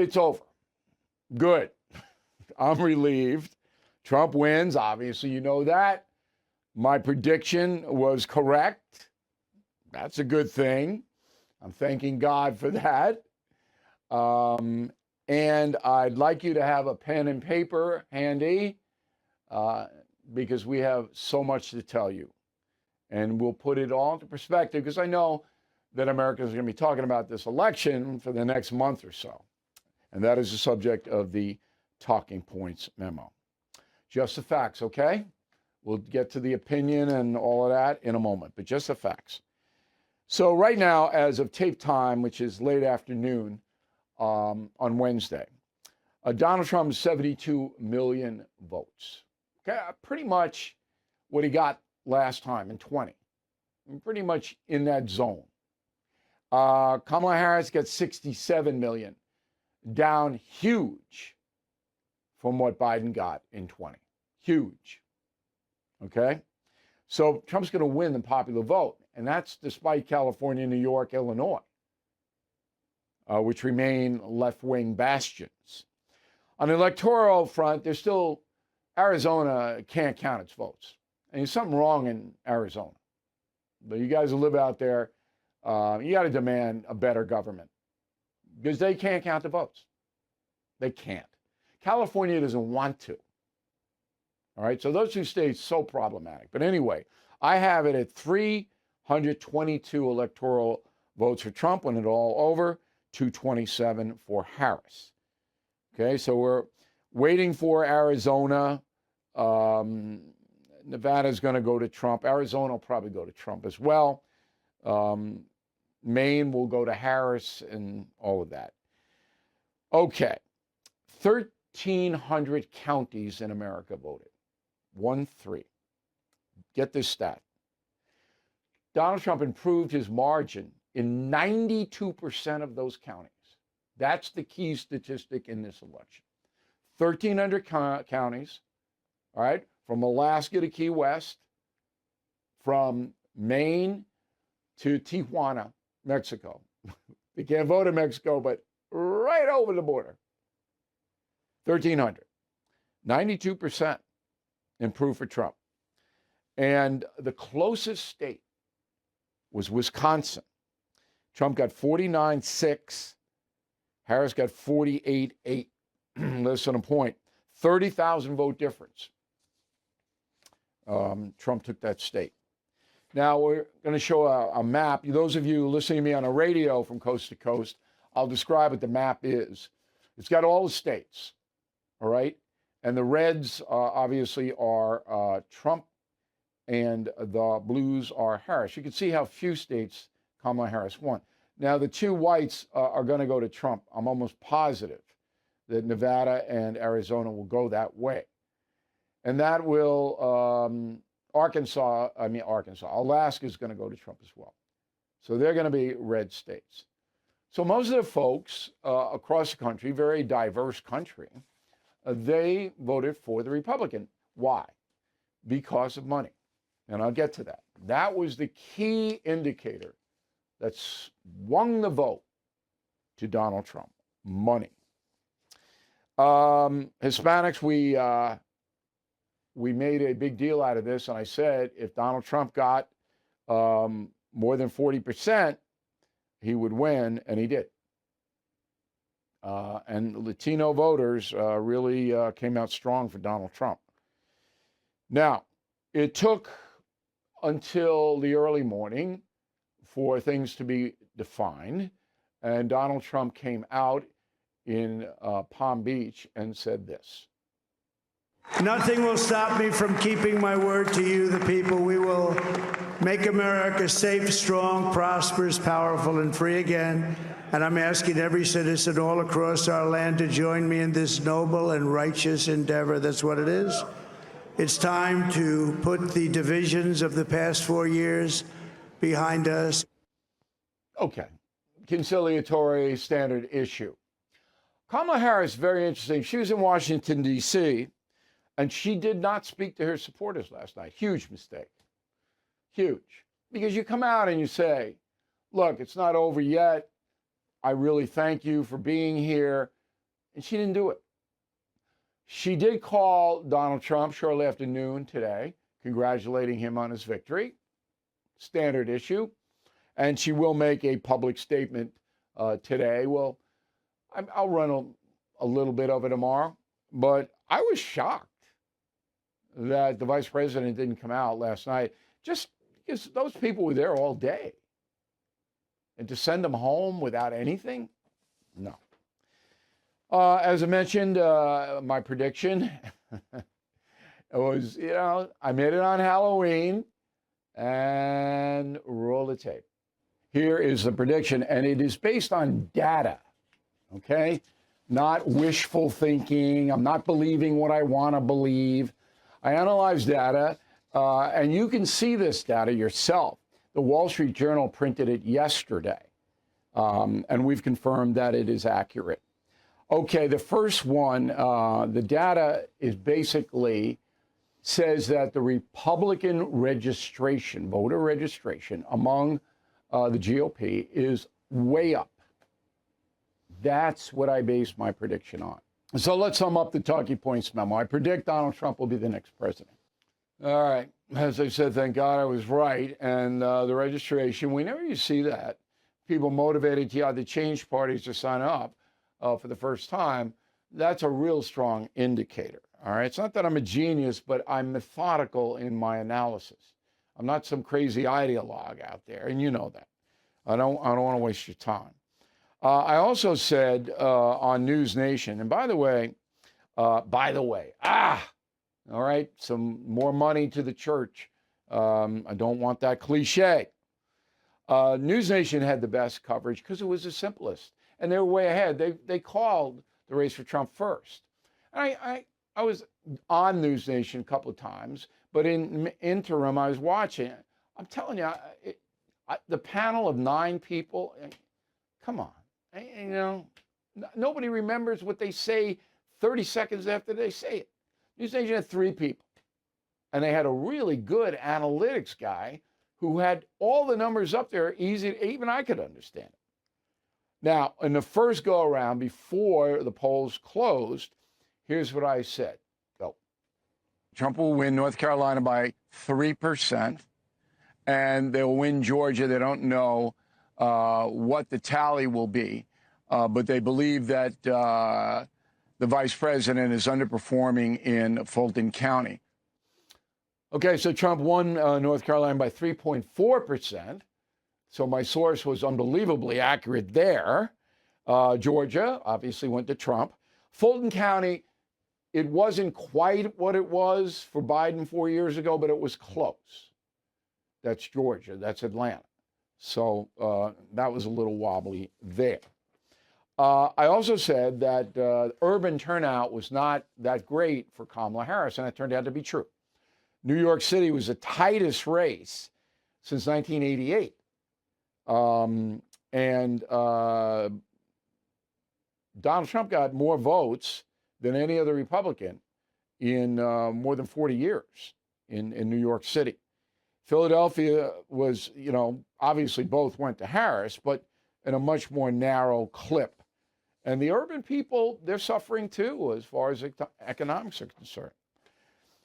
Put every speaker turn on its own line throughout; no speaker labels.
it's over. Good. I'm relieved. Trump wins. Obviously, you know that. My prediction was correct. That's a good thing. I'm thanking God for that. And I'd like you to have a pen and paper handy because we have so much to tell you. And we'll put it all into perspective because I know that Americans are going to be talking about this election for the next month or so. And that is the subject of the Talking Points memo. Just the facts, okay? We'll get to the opinion and all of that in a moment, but just the facts. So right now, as of tape time, which is late afternoon on Wednesday, Donald Trump is 72 million votes. Okay, pretty much what he got last time in 20. Pretty much in that zone. Kamala Harris gets 67 million, down huge from what Biden got in 20. Huge. Okay? So Trump's going to win the popular vote, and that's despite California, New York, Illinois, which remain left-wing bastions. On the electoral front, there's still Arizona can't count its votes. And there's something wrong in Arizona. But you guys who live out there, you got to demand a better government because they can't count the votes. They can't. California doesn't want to. All right, so those two states, so problematic. But anyway, I have it at 322 electoral votes for Trump when it's all over, 227 for Harris. Okay, so we're waiting for Arizona. Nevada's going to go to Trump. Arizona will probably go to Trump as well. Maine will go to Harris and all of that. Okay, 1,300 counties in America voted. 1-3. Get this stat. Donald Trump improved his margin in 92% of those counties. That's the key statistic in this election. 1,300 counties, all right, from Alaska to Key West, from Maine to Tijuana, Mexico. You can't vote in Mexico, but right over the border. 1,300. 92% improved for Trump. And the closest state was Wisconsin. Trump got 49-6. Harris got 48-8. Less than a point. 30,000 vote difference. Trump took that state. Now we're going to show a map. Those of you listening to me on a radio from coast to coast, I'll describe what the map is. It's got all the states, all right? And the reds obviously are Trump, and the blues are Harris. You can see how few states Kamala Harris won. Now the two whites are going to go to Trump. I'm almost positive that Nevada and Arizona will go that way. And that will, Alaska is going to go to Trump as well. So they're going to be red states. So most of the folks across the country, very diverse country, they voted for the Republican. Why? Because of money. And I'll get to that. That was the key indicator that swung the vote to Donald Trump. Money. Hispanics, we made a big deal out of this, and I said if Donald Trump got more than 40%, he would win, and he did. And Latino voters really came out strong for Donald Trump. Now, it took until the early morning for things to be defined, and Donald Trump came out in Palm Beach and said this.
Nothing will stop me from keeping my word to you, the people. We will make America safe, strong, prosperous, powerful, and free again. And I'm asking every citizen all across our land to join me in this noble and righteous endeavor. That's what it is. It's time to put the divisions of the past 4 years behind us.
Okay. Conciliatory standard issue. Kamala Harris, very interesting. She was in Washington, D.C., and she did not speak to her supporters last night. Huge mistake. Huge. Because you come out and you say, look, it's not over yet. I really thank you for being here. and she didn't do it. She did call Donald Trump shortly after noon today, congratulating him on his victory. Standard issue. And she will make a public statement today. Well, I'll run a little bit of it tomorrow. But I was shocked that the vice president didn't come out last night, just because those people were there all day. And to send them home without anything? No. As I mentioned, my prediction was, I made it on Halloween, and roll the tape. Here is the prediction, and it is based on data, okay? Not wishful thinking. I'm not believing what I want to believe. I analyze data, and you can see this data yourself. The Wall Street Journal printed it yesterday, and we've confirmed that it is accurate. Okay, the first one, the data is basically says that the Republican registration, voter registration among the GOP is way up. That's what I base my prediction on. So let's sum up the talking points memo. I predict Donald Trump will be the next president. All right. As I said, thank God I was right. And the registration, whenever you see that, people motivated to either change parties or sign up for the first time, that's a real strong indicator. All right. It's not that I'm a genius, but I'm methodical in my analysis. I'm not some crazy ideologue out there, and you know that. I don't want to waste your time. I also said on News Nation, and by the way, all right, some more money to the church. I don't want that cliche. News Nation had the best coverage because it was the simplest, and they were way ahead. They called the race for Trump first. I was on News Nation a couple of times, but in interim, I was watching. I'm telling you, the panel of 9 people, come on. Nobody remembers what they say 30 seconds after they say it. News Nation had 3 people, and they had a really good analytics guy who had all the numbers up there easy, even I could understand it. Now, in the first go around, before the polls closed, here's what I said. Go. Trump will win North Carolina by 3%, and they'll win Georgia. They don't know what the tally will be, but they believe that the vice president is underperforming in Fulton County. Okay, so Trump won North Carolina by 3.4%. So my source was unbelievably accurate there. Georgia obviously went to Trump. Fulton County, it wasn't quite what it was for Biden 4 years ago, but it was close. That's Georgia. That's Atlanta. So that was a little wobbly there. I also said that urban turnout was not that great for Kamala Harris, and that turned out to be true. New York City was the tightest race since 1988. Donald Trump got more votes than any other Republican in more than 40 years in New York City. Philadelphia was, obviously both went to Harris, but in a much more narrow clip. And the urban people, they're suffering too, as far as economics are concerned.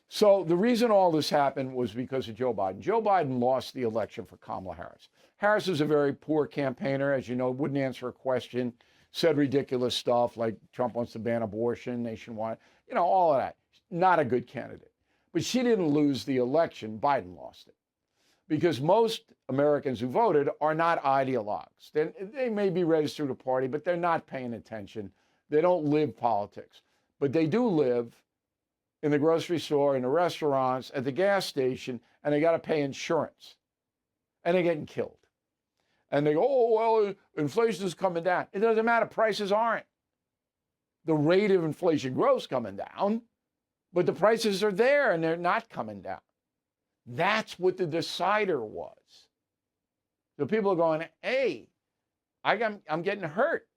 So the reason all this happened was because of Joe Biden. Joe Biden lost the election for Kamala Harris. Harris is a very poor campaigner, as you know, wouldn't answer a question, said ridiculous stuff like Trump wants to ban abortion nationwide, all of that. Not a good candidate. But she didn't lose the election. Biden lost it. Because most Americans who voted are not ideologues. They may be registered a party, but they're not paying attention. They don't live politics. But they do live in the grocery store, in the restaurants, at the gas station, and they got to pay insurance. And they're getting killed. And they go, inflation is coming down. It doesn't matter. Prices aren't. The rate of inflation growth is coming down, but the prices are there and they're not coming down. That's what the decider was. So people are going, hey, I'm getting hurt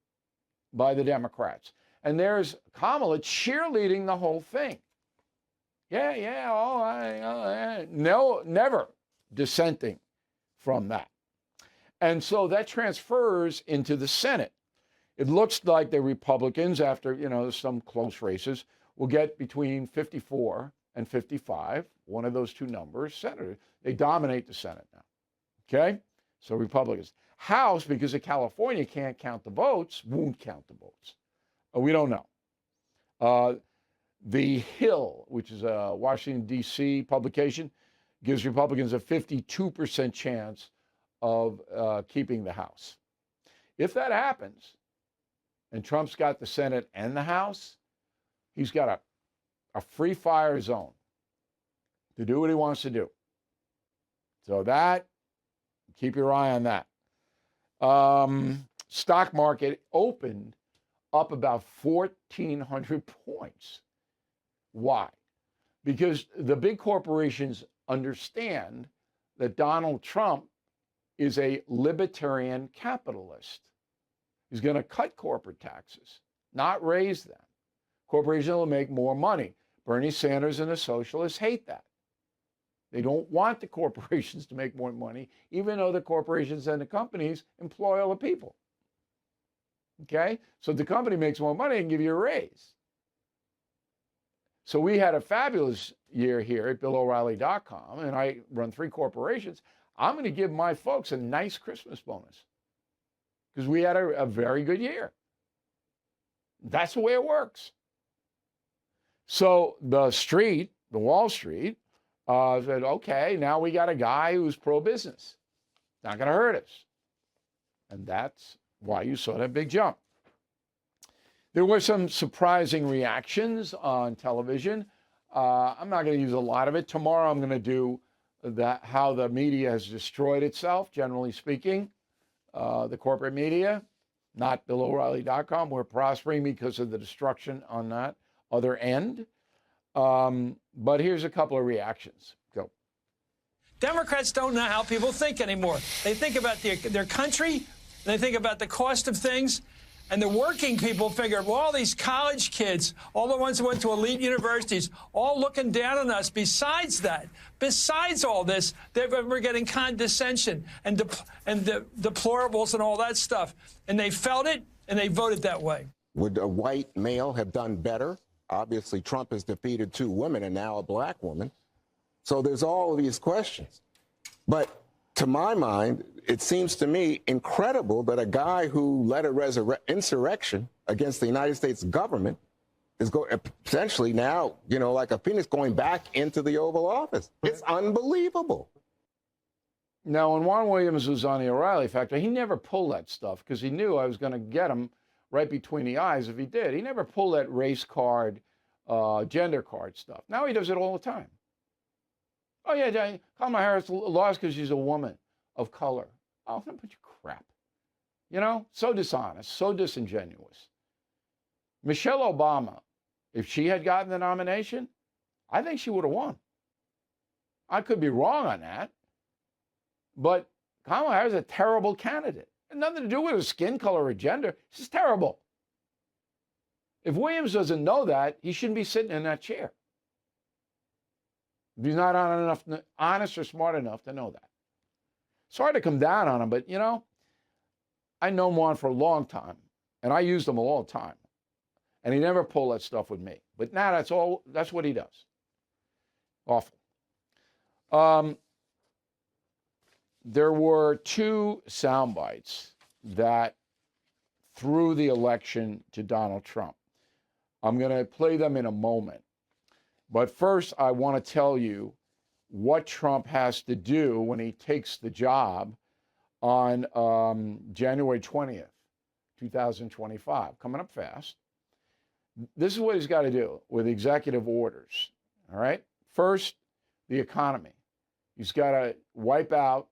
by the Democrats. And there's Kamala cheerleading the whole thing. No, never dissenting from that. And so that transfers into the Senate. It looks like the Republicans, after some close races, will get between 54 and 55, one of those two numbers, senators. They dominate the Senate now. Okay? So Republicans. House, because of California can't count the votes, won't count the votes. We don't know. The Hill, which is a Washington, D.C. publication, gives Republicans a 52% chance of keeping the House. If that happens, and Trump's got the Senate and the House, he's got a free fire zone to do what he wants to do. So that, keep your eye on that. Stock market opened up about 1,400 points. Why? Because the big corporations understand that Donald Trump is a libertarian capitalist. He's going to cut corporate taxes, not raise them. Corporations will make more money. Bernie Sanders and the socialists hate that. They don't want the corporations to make more money, even though the corporations and the companies employ all the people. Okay? So if the company makes more money, they can give you a raise. So we had a fabulous year here at BillO'Reilly.com, and I run 3 corporations. I'm going to give my folks a nice Christmas bonus because we had a very good year. That's the way it works. So the Wall Street, said, okay, now we got a guy who's pro-business. Not going to hurt us. And that's why you saw that big jump. There were some surprising reactions on television. I'm not going to use a lot of it. Tomorrow I'm going to do how the media has destroyed itself, generally speaking. The corporate media, not BillO'Reilly.com. We're prospering because of the destruction on that other end. But here's a couple of reactions. Go.
Democrats don't know how people think anymore. They think about their country, they think about the cost of things, and the working people figure, well, all these college kids, all the ones who went to elite universities, all looking down on us. Besides all this, we're getting condescension and deplorables and all that stuff. And they felt it, and they voted that way.
Would a white male have done better? Obviously, Trump has defeated 2 women and now a black woman. So there's all of these questions. But to my mind, it seems to me incredible that a guy who led a insurrection against the United States government is essentially now, like a phoenix going back into the Oval Office. It's unbelievable.
Now, when Juan Williams was on the O'Reilly Factor, he never pulled that stuff because he knew I was going to get him right between the eyes if he did. He never pulled that race card, gender card stuff. Now he does it all the time. Oh, yeah, Kamala Harris lost because she's a woman of color. Oh, a bunch of crap. So dishonest, so disingenuous. Michelle Obama, if she had gotten the nomination, I think she would have won. I could be wrong on that. But Kamala Harris is a terrible candidate. It had nothing to do with her skin color or gender. She's terrible. If Williams doesn't know that, he shouldn't be sitting in that chair. If he's not honest or smart enough to know that. Sorry to come down on him, but I know Juan for a long time, and I used him all the time. And he never pulled that stuff with me. But now that's what he does. Awful. There were 2 sound bites that threw the election to Donald Trump. I'm going to play them in a moment. But first, I want to tell you what Trump has to do when he takes the job on January 20th, 2025, coming up fast. This is what he's got to do with executive orders, all right? First, the economy. He's got to wipe out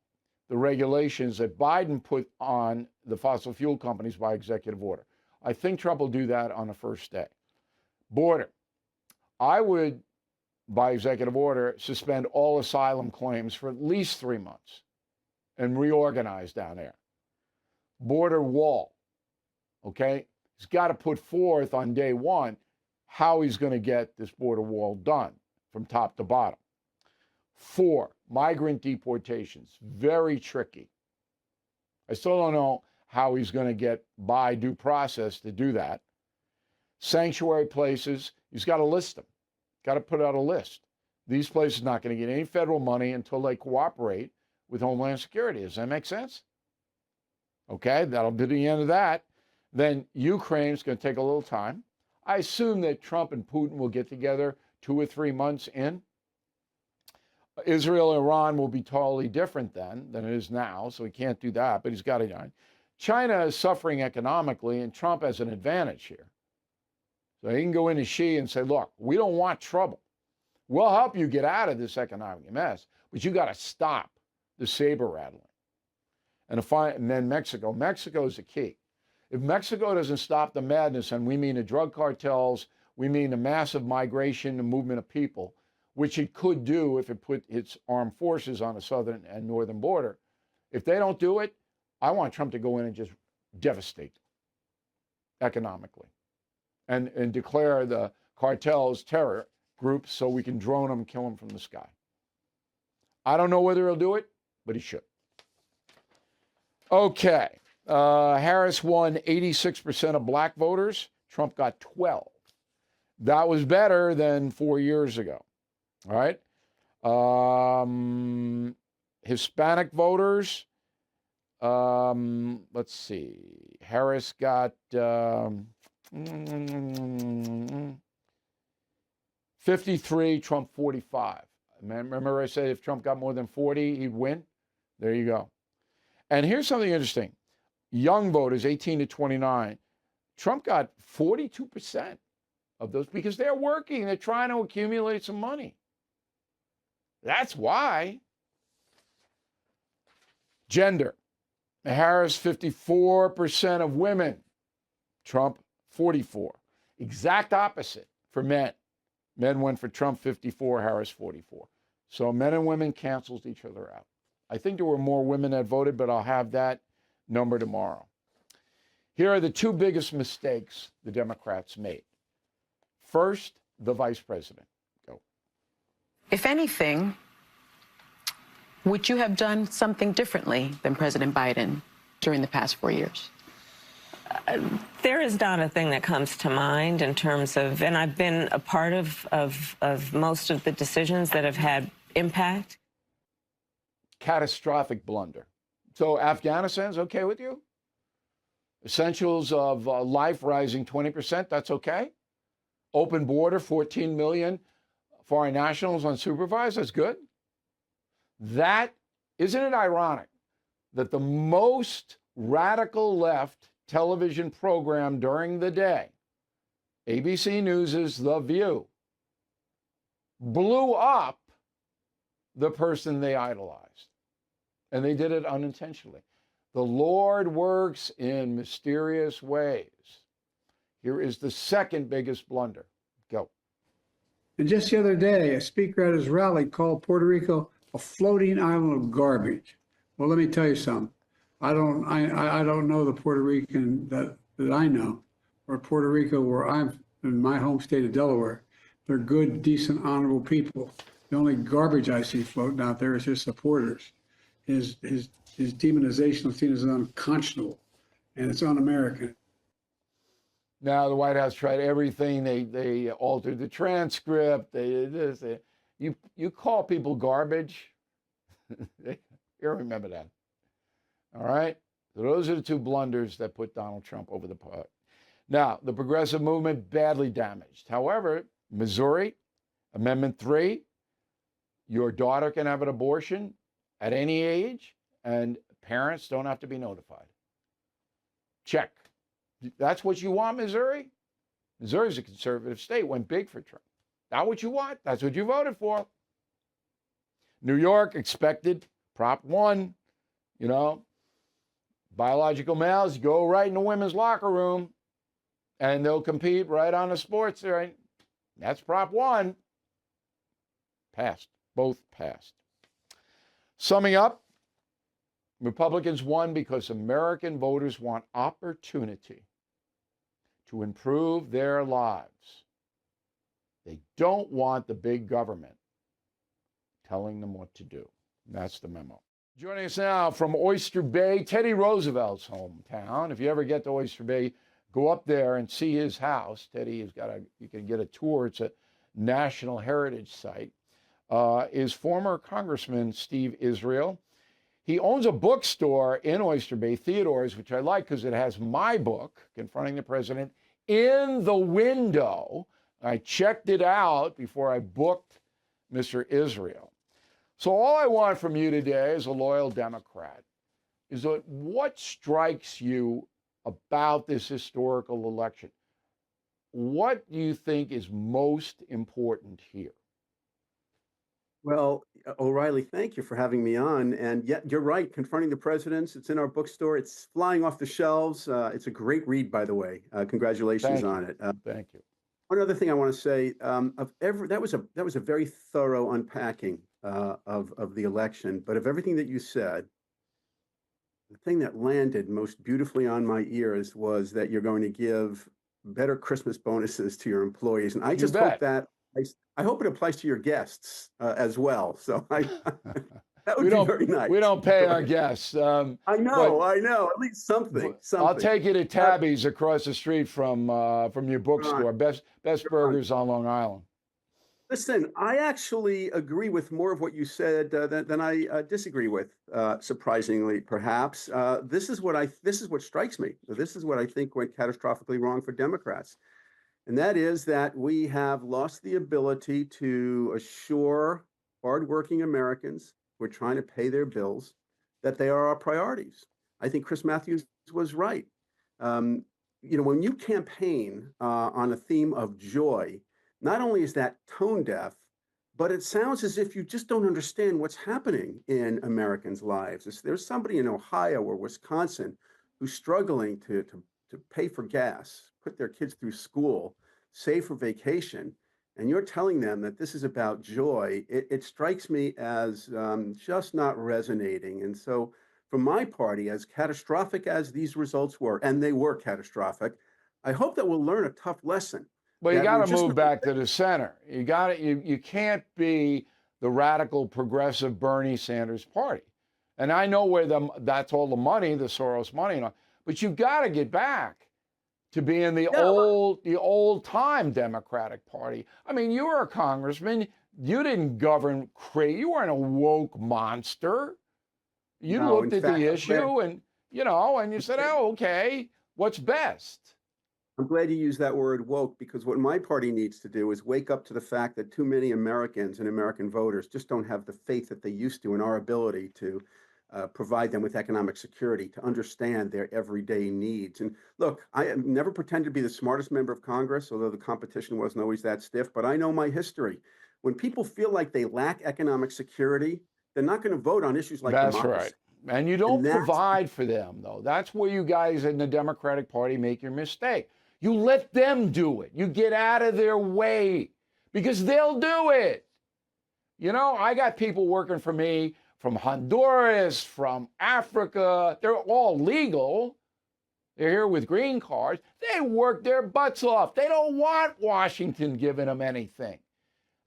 the regulations that Biden put on the fossil fuel companies by executive order. I think Trump will do that on the first day. Border. I would, by executive order, suspend all asylum claims for at least 3 months and reorganize down there. Border wall. Okay? He's got to put forth on day 1 how he's going to get this border wall done from top to bottom. 4, migrant deportations. Very tricky. I still don't know how he's going to get by due process to do that. Sanctuary places, he's got to list them. Got to put out a list. These places not going to get any federal money until they cooperate with Homeland Security. Does that make sense? Okay, that'll be the end of that. Then Ukraine's going to take a little time. I assume that Trump and Putin will get together 2 or 3 months in. Israel and Iran will be totally different then than it is now, so he can't do that, but he's got to do. China is suffering economically, and Trump has an advantage here. So he can go into Xi and say, look, we don't want trouble. We'll help you get out of this economic mess, but you got to stop the saber rattling. And then Mexico. Mexico is the key. If Mexico doesn't stop the madness, and we mean the drug cartels, we mean the massive migration and movement of people, which it could do if it put its armed forces on the southern and northern border. If they don't do it, I want Trump to go in and just devastate them economically and declare the cartels terror groups so we can drone them, kill them from the sky. I don't know whether he'll do it, but he should. Okay. Harris won 86% of black voters. Trump got 12. That was better than 4 years ago. All right. Hispanic voters. Let's see. Harris got 53, Trump 45. Remember I said if Trump got more than 40, he'd win? There you go. And here's something interesting. Young voters, 18 to 29, Trump got 42% of those because they're working. They're trying to accumulate some money. That's why. Gender. Harris, 54% of women. Trump, 44. Exact opposite for men. Men went for Trump 54, Harris 44. So men and women canceled each other out. I think there were more women that voted, but I'll have that number tomorrow. Here are the 2 biggest mistakes the Democrats made. First, the vice president. Go.
If anything, would you have done something differently than President Biden during the past 4 years?
There is not a thing that comes to mind in terms of, and I've been a part of most of the decisions that have had impact.
Catastrophic blunder. So Afghanistan's okay with you? Essentials of life rising 20%, that's okay? Open border, 14 million foreign nationals unsupervised, that's good? That, isn't it ironic that the most radical left television program during the day, ABC News' The View, blew up the person they idolized. And they did it unintentionally. The Lord works in mysterious ways. Here is the second biggest blunder. Go.
And just the other day, a speaker at his rally called Puerto Rico a floating island of garbage. Well, let me tell you something. I don't know the Puerto Rican that I know, or Puerto Rico where I'm in my home state of Delaware. They're good, decent, honorable people. The only garbage I see floating out there is his supporters. His demonization is seen as unconscionable, and it's un-American.
Now the White House tried everything. They altered the transcript. You call people garbage. You remember that. All right. So those are the 2 blunders that put Donald Trump over the pot. Now the progressive movement badly damaged. However, Missouri, Amendment 3, your daughter can have an abortion at any age, and parents don't have to be notified. Check. That's what you want, Missouri? Missouri's a conservative state, went big for Trump. Not what you want, that's what you voted for. New York expected Prop 1, biological males go right in the women's locker room, and they'll compete right on the sports, right? That's Prop 1. Passed, both passed. Summing up, Republicans won because American voters want opportunity to improve their lives. They don't want the big government telling them what to do. That's the memo. Joining us now from Oyster Bay, Teddy Roosevelt's hometown. If you ever get to Oyster Bay, go up there and see his house. Teddy has got you can get a tour. It's a National Heritage Site. Is former Congressman Steve Israel. He owns a bookstore in Oyster Bay, Theodore's, which I like because it has my book, Confronting the President, in the window. I checked it out before I booked Mr. Israel. So all I want from you today as a loyal Democrat is that what strikes you about this historical election? What do you think is most important here?
Well, O'Reilly, thank you for having me on. And yet, you're right. Confronting the Presidents. It's in our bookstore. It's flying off the shelves. It's a great read, by the way. Congratulations on it.
Thank you.
One other thing I want to say: that was a very thorough unpacking of the election. But of everything that you said, the thing that landed most beautifully on my ears was that you're going to give better Christmas bonuses to your employees, and I just hope that. I hope it applies to your guests as well. So that would be very nice.
We don't pay our guests.
I know. At least something.
I'll take you to Tabby's across the street from your bookstore. Best burgers on Long Island.
Listen, I actually agree with more of what you said than I disagree with. Surprisingly, perhaps this is what strikes me. This is what I think went catastrophically wrong for Democrats. And that is that we have lost the ability to assure hardworking Americans who are trying to pay their bills that they are our priorities. I think Chris Matthews was right. When you campaign on a theme of joy, not only is that tone deaf, but it sounds as if you just don't understand what's happening in Americans' lives. There's somebody in Ohio or Wisconsin who's struggling to pay for gas, put their kids through school, save for vacation, and you're telling them that this is about joy. It strikes me as just not resonating. And so for my party, as catastrophic as these results were, and they were catastrophic, I hope that we'll learn a tough lesson.
Well, you got to move back to the center. You can't be the radical progressive Bernie Sanders party. And I know where that's all the money, the Soros money, and all, but you've got to get back to being the old time Democratic Party. I mean, you were a congressman. You didn't govern crazy. You weren't a woke monster. You looked at the issue and you said, oh, okay, what's best?
I'm glad you used that word woke, because what my party needs to do is wake up to the fact that too many Americans and American voters just don't have the faith that they used to in our ability to provide them with economic security, to understand their everyday needs. And look, I never pretended to be the smartest member of Congress, although the competition wasn't always that stiff, but I know my history. When people feel like they lack economic security, they're not going to vote on issues like democracy.
That's right. And you don't provide for them, though. That's where you guys in the Democratic Party make your mistake. You let them do it. You get out of their way because they'll do it. I got people working for me from Honduras, from Africa. They're all legal. They're here with green cards. They work their butts off. They don't want Washington giving them anything.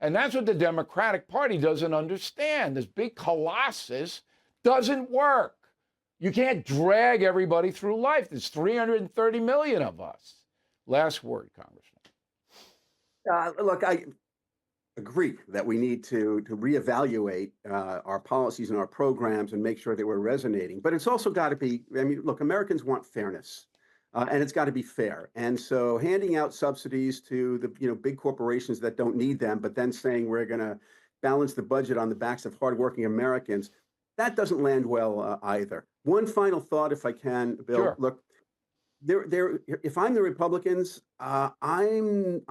And that's what the Democratic Party doesn't understand. This big colossus doesn't work. You can't drag everybody through life. There's 330 million of us. Last word, Congressman.
Look, I agree that we need to reevaluate our policies and our programs and make sure that we're resonating. But it's also got to be, look, Americans want fairness, and it's got to be fair. And so handing out subsidies to the big corporations that don't need them, but then saying we're going to balance the budget on the backs of hardworking Americans, that doesn't land well either. One final thought, if I can, Bill.
Sure.
Look. If I'm the Republicans, I'm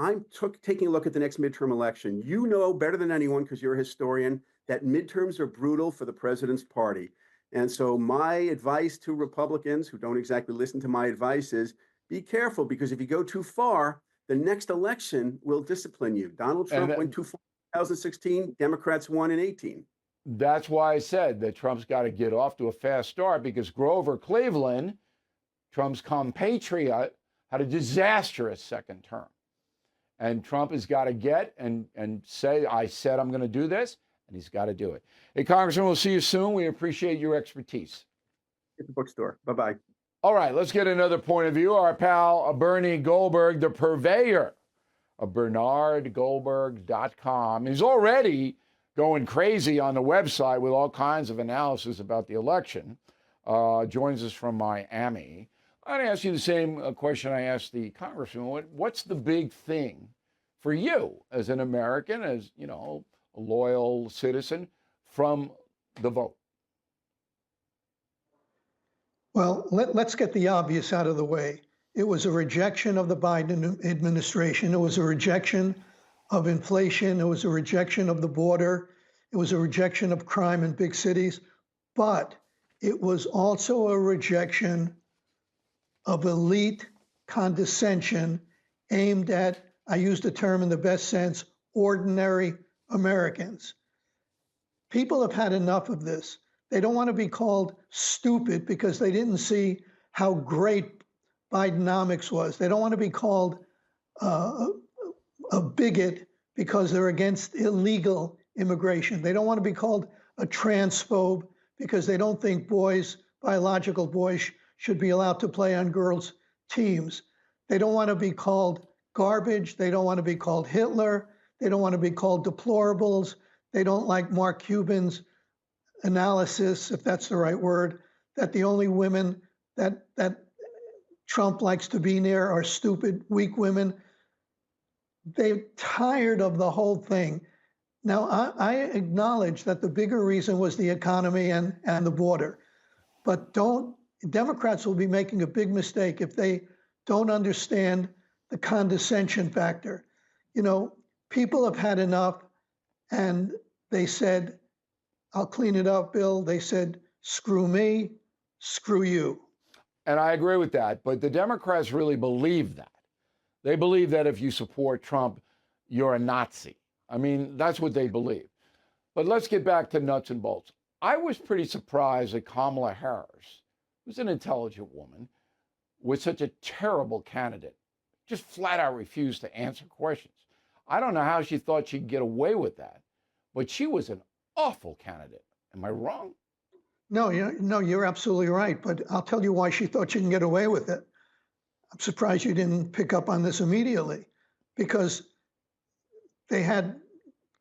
taking a look at the next midterm election. You know better than anyone, because you're a historian, that midterms are brutal for the president's party. And so my advice to Republicans who don't exactly listen to my advice is be careful, because if you go too far, the next election will discipline you. Donald Trump went too far in 2016. Democrats won in 2018.
That's why I said that Trump's got to get off to a fast start, because Grover Cleveland, Trump's compatriot, had a disastrous second term. And Trump has got to get and say, I said I'm going to do this, and he's got to do it. Hey, Congressman, we'll see you soon. We appreciate your expertise.
At the bookstore. Bye-bye.
All right, let's get another point of view. Our pal Bernie Goldberg, the purveyor of BernardGoldberg.com, is already going crazy on the website with all kinds of analysis about the election. Joins us from Miami. I'd ask you the same question I asked the congressman. What's the big thing for you as an American, as you know, a loyal citizen, from the vote?
Well, let's get the obvious out of the way. It was a rejection of the Biden administration. It was a rejection of inflation. It was a rejection of the border. It was a rejection of crime in big cities. But it was also a rejection of elite condescension aimed at, I use the term in the best sense, ordinary Americans. People have had enough of this. They don't want to be called stupid because they didn't see how great Bidenomics was. They don't want to be called a bigot because they're against illegal immigration. They don't want to be called a transphobe because they don't think boys, biological boys, should be allowed to play on girls' teams. They don't want to be called garbage. They don't want to be called Hitler. They don't want to be called deplorables. They don't like Mark Cuban's analysis, if that's the right word, that the only women that Trump likes to be near are stupid, weak women. They're tired of the whole thing. Now, I acknowledge that the bigger reason was the economy and the border. But Democrats will be making a big mistake if they don't understand the condescension factor. You know, people have had enough, and they said, I'll clean it up, Bill. They said, screw me, screw you.
And I agree with that. But the Democrats really believe that. They believe that if you support Trump, you're a Nazi. I mean, that's what they believe. But let's get back to nuts and bolts. I was pretty surprised that Kamala Harris, who's an intelligent woman, was such a terrible candidate, just flat out refused to answer questions. I don't know how she thought she'd get away with that, but she was an awful candidate. Am I wrong?
No, you're absolutely right. But I'll tell you why she thought she can get away with it. I'm surprised you didn't pick up on this immediately, because they had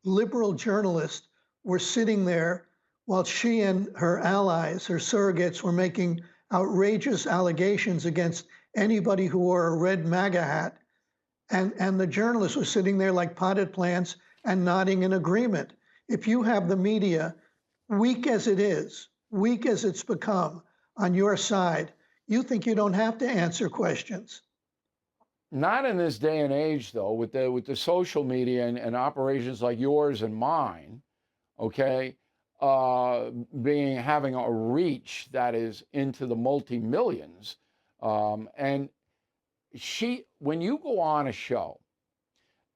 liberal journalists were sitting there while she and her allies, her surrogates, were making outrageous allegations against anybody who wore a red MAGA hat. And the journalists were sitting there like potted plants and nodding in agreement. If you have the media, weak as it is, weak as it's become, on your side, you think you don't have to answer questions.
Not in this day and age, though, with the social media and operations like yours and mine, okay, having a reach that is into the multi-millions. And when you go on a show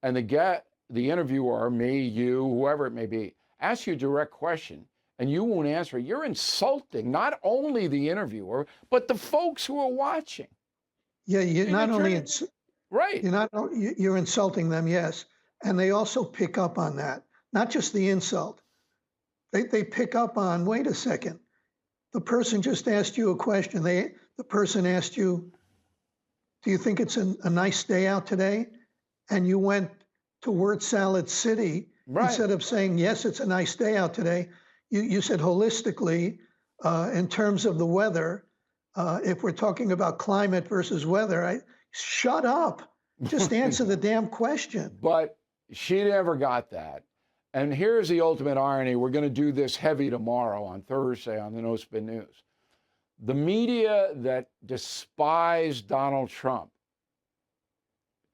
and the interviewer, me, you, whoever it may be, asks you a direct question and you won't answer it, you're insulting not only the interviewer, but the folks who are watching.
Yeah, you're insulting them, yes. And they also pick up on that, not just the insult. They pick up on, wait a second, the person just asked you a question. The person asked you, do you think it's a nice day out today? And you went to word salad city. Right. Instead of saying, yes, it's a nice day out today, you said holistically, in terms of the weather, if we're talking about climate versus weather, shut up. Just answer the damn question.
But she never got that. And here's the ultimate irony. We're going to do this heavy tomorrow on Thursday on the No Spin News. The media that despised Donald Trump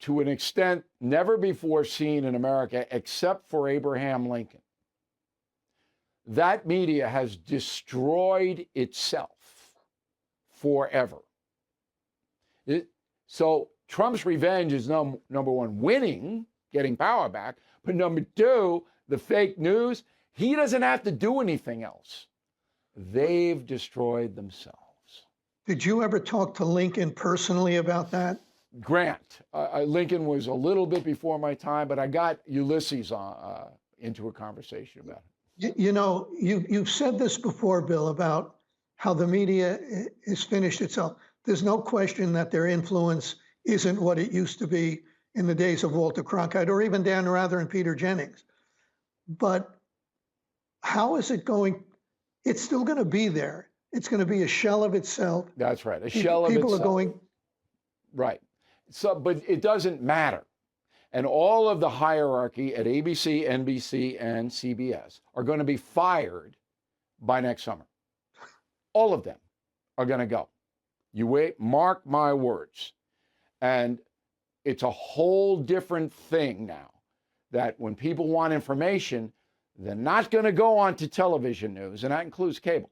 to an extent never before seen in America, except for Abraham Lincoln, that media has destroyed itself forever. So Trump's revenge is number one, winning, getting power back. But number two, the fake news, he doesn't have to do anything else. They've destroyed themselves.
Did you ever talk to Lincoln personally about that?
Grant. Lincoln was a little bit before my time, but I got Ulysses into a conversation about it.
You know, you've said this before, Bill, about how the media is finished itself. There's no question that their influence isn't what it used to be in the days of Walter Cronkite or even Dan Rather and Peter Jennings. But how is it going? It's still going to be there. It's going to be a shell of itself.
That's right. A shell of
People
itself.
are going.
Right. So, but it doesn't matter. And all of the hierarchy at ABC, NBC, and CBS are going to be fired by next summer. All of them are going to go. You wait, mark my words. And it's a whole different thing now that when people want information, they're not going to go on to television news, and that includes cable.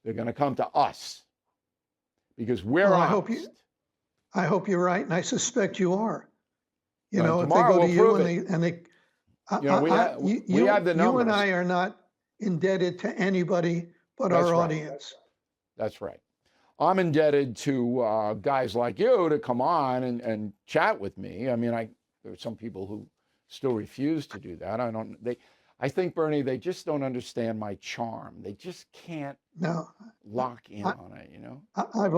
They're going to come to us because we're
Well,
honest.
I hope you're right, and I suspect you are. You
Well,
know, if they
tomorrow
go to
we'll
you
prove
and they,
You know, we have the
you
numbers.
and I are not indebted to anybody but
That's
our
right.
audience.
That's right. I'm indebted to guys like you to come on and chat with me. I mean, there are some people who still refuse to do that. I think, Bernie, they just don't understand my charm. They just can't
No,
lock in on it, you know?
I've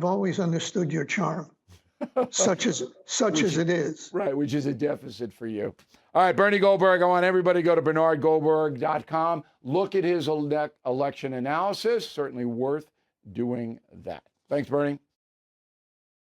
always understood your charm, such as it is.
Right, which is a deficit for you. All right, Bernie Goldberg, I want everybody to go to bernardgoldberg.com. Look at his election analysis. Certainly worth doing that. Thanks, Bernie.